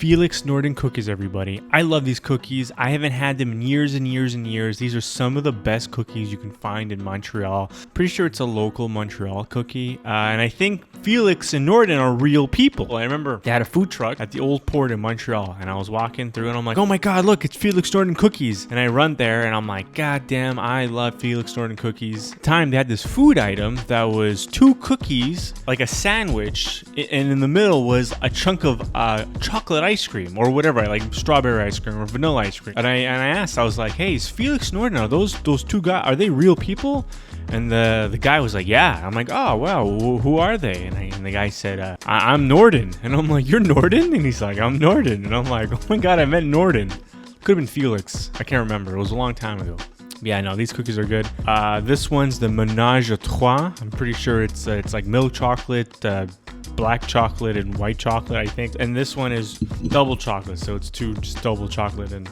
Felix Norton Cookies, everybody. I love these cookies. I haven't had them in years and years and years. These are some of the best cookies you can find in Montreal. Pretty sure it's a local Montreal cookie. And I think Felix and Norton are real people. I remember they had a food truck at the old port in Montreal, and I was walking through and I'm like, oh my God, look, it's Felix Norton Cookies. And I run there and I'm like, God damn, I love Felix Norton Cookies. At the time, they had this food item that was 2 cookies, like a sandwich, and in the middle was a chunk of chocolate ice cream or whatever, like strawberry ice cream or vanilla ice cream. And I asked, I was like, hey, is Felix Norton, are those 2 guys, are they real people? And the guy was like, yeah. I'm like, oh, wow, who are they? And the guy said, I'm Norton. And I'm like, you're Norton? And he's like, I'm Norton. And I'm like, oh my God, I meant Norton. Could have been Felix. I can't remember. It was a long time ago. Yeah, no, these cookies are good. This one's the Ménage à Trois. I'm pretty sure it's like milk chocolate, black chocolate, and white chocolate, I think. And this one is double chocolate, so it's 2 just double chocolate, and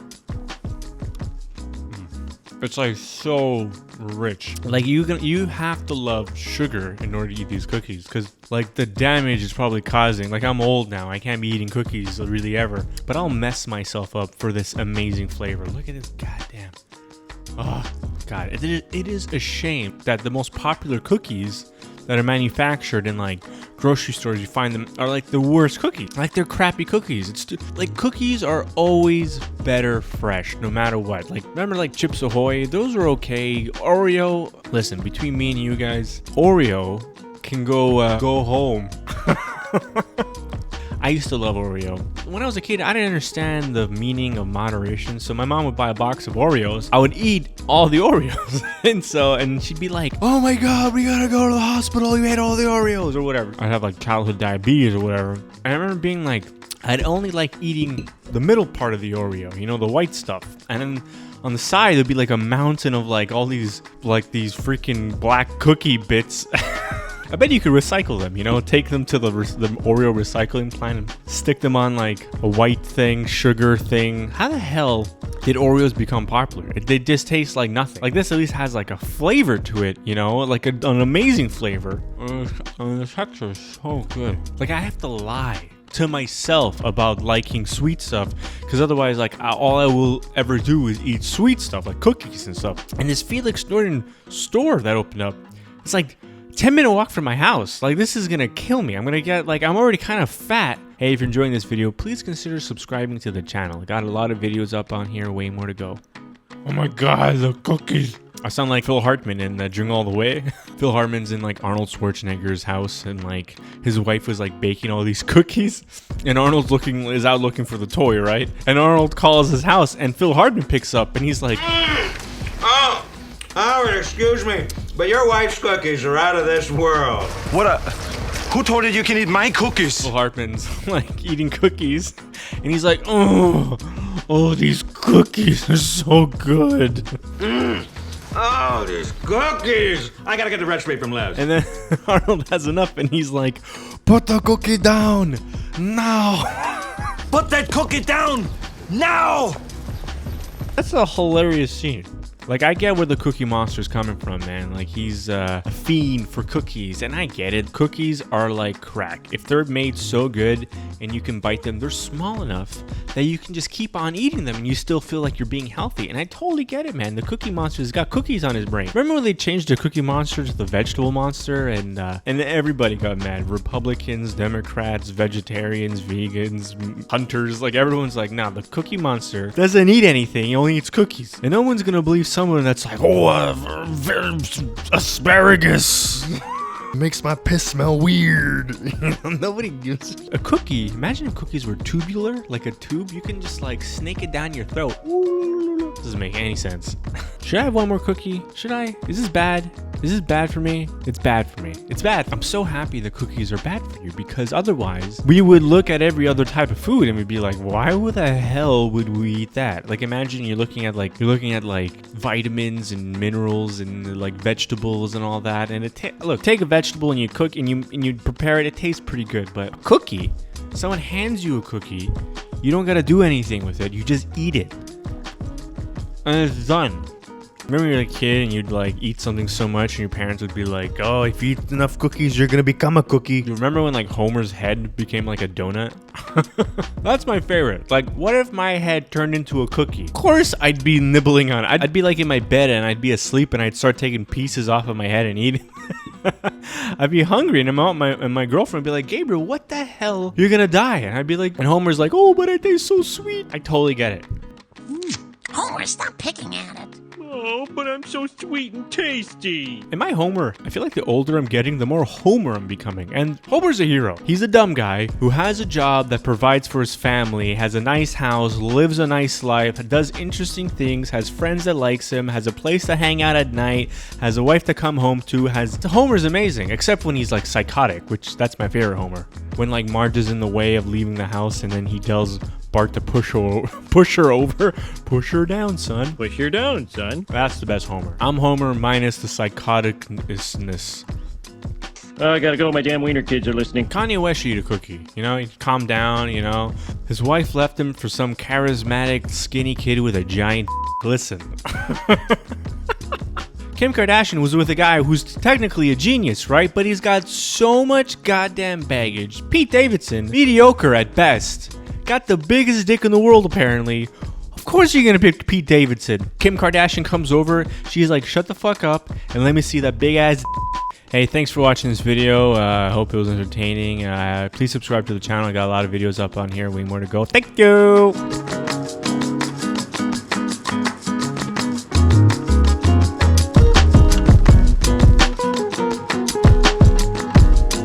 it's like so rich. Like you have to love sugar in order to eat these cookies, because like the damage is probably causing. Like I'm old now, I can't be eating cookies really ever, but I'll mess myself up for this amazing flavor. Look at this, goddamn. Oh God, it is a shame that the most popular cookies that are manufactured in like grocery stores, you find them, are like the worst cookies. Like they're crappy cookies. It's like cookies are always better fresh, no matter what. Like remember like Chips Ahoy? Those are okay. Oreo, listen, between me and you guys, Oreo can go home. I used to love Oreo. When I was a kid, I didn't understand the meaning of moderation. So my mom would buy a box of Oreos. I would eat all the Oreos. and she'd be like, oh my God, we gotta go to the hospital. You ate all the Oreos or whatever. I'd have like childhood diabetes or whatever. And I remember being like, I'd only like eating the middle part of the Oreo, you know, the white stuff. And then on the side, there'd be like a mountain of like all these freaking black cookie bits. I bet you could recycle them, you know, take them to the Oreo recycling plant and stick them on like a white thing, sugar thing. How the hell did Oreos become popular? They just taste like nothing. Like this at least has like a flavor to it, you know, like an amazing flavor. The texture is so good. Like I have to lie to myself about liking sweet stuff, because otherwise like all I will ever do is eat sweet stuff like cookies and stuff. And this Felix Norton store that opened up, it's like 10-minute walk from my house. Like this is gonna kill me. I'm gonna get like, I'm already kind of fat. Hey, if you're enjoying this video, please consider subscribing to the channel. I got a lot of videos up on here, way more to go. Oh my God, the cookies. I sound like Phil Hartman in Drink All the Way. Phil Hartman's in like Arnold Schwarzenegger's house, and like his wife was like baking all these cookies, and Arnold's is out looking for the toy, right? And Arnold calls his house, and Phil Hartman picks up, and he's like, Oh, Howard, excuse me, but your wife's cookies are out of this world. Who told you you can eat my cookies? Phil Hartman's like eating cookies, and he's like, oh, these cookies are so good. Oh, these cookies! I gotta get the recipe from Les. And then Arnold has enough, and he's like, put the cookie down now. Put that cookie down now! That's a hilarious scene. Like, I get where the Cookie Monster's coming from, man. Like, he's a fiend for cookies, and I get it. Cookies are like crack. If they're made so good and you can bite them, they're small enough that you can just keep on eating them and you still feel like you're being healthy. And I totally get it, man. The Cookie Monster's got cookies on his brain. Remember when they changed the Cookie Monster to the Vegetable Monster? And everybody got mad. Republicans, Democrats, vegetarians, vegans, hunters. Like, everyone's like, nah, the Cookie Monster doesn't eat anything. He only eats cookies. And no one's gonna believe someone that's like, asparagus makes my piss smell weird. Nobody gives a cookie. Imagine if cookies were tubular, like a tube. You can just like snake it down your throat. Doesn't make any sense. Should I have one more cookie? Should I? Is this bad? Is this bad for me? It's bad for me. It's bad. I'm so happy the cookies are bad for you, because otherwise we would look at every other type of food and we'd be like, why the hell would we eat that? Like, imagine you're looking at like vitamins and minerals and like vegetables and all that. And look, take a vegetable and you cook and you prepare it. It tastes pretty good. But a cookie, someone hands you a cookie, you don't gotta do anything with it. You just eat it, and it's done. Remember when you were a kid and you'd like eat something so much and your parents would be like, oh, if you eat enough cookies, you're gonna become a cookie. You remember when like Homer's head became like a donut? That's my favorite. Like, what if my head turned into a cookie? Of course I'd be nibbling on it. I'd be like in my bed and I'd be asleep and I'd start taking pieces off of my head and eating. I'd be hungry and my girlfriend would be like, Gabriel, what the hell? You're gonna die. And I'd be like, and Homer's like, oh, but it tastes so sweet. I totally get it. Homer, stop picking at it. Oh, but I'm so sweet and tasty. Am I Homer? I feel like the older I'm getting, the more Homer I'm becoming. And Homer's a hero. He's a dumb guy who has a job that provides for his family, has a nice house, lives a nice life, does interesting things, has friends that likes him, has a place to hang out at night, has a wife to come home to. Homer's amazing, except when he's like psychotic, which that's my favorite Homer. When like Marge is in the way of leaving the house and then he tells Bart to push her over. Push her down, son. Push her down, son. That's the best Homer. I'm Homer minus the psychoticness. I gotta go. My damn wiener kids are listening. Kanye West should eat a cookie. You know, he'd calm down, you know. His wife left him for some charismatic, skinny kid with a giant Listen. Kim Kardashian was with a guy who's technically a genius, right? But he's got so much goddamn baggage. Pete Davidson, mediocre at best. Got the biggest dick in the world, apparently. Of course you're gonna pick Pete Davidson. Kim Kardashian comes over. She's like, shut the fuck up and let me see that big ass. Hey, thanks for watching this video. I hope it was entertaining. Please subscribe to the channel. I got a lot of videos up on here. Way more to go. Thank you.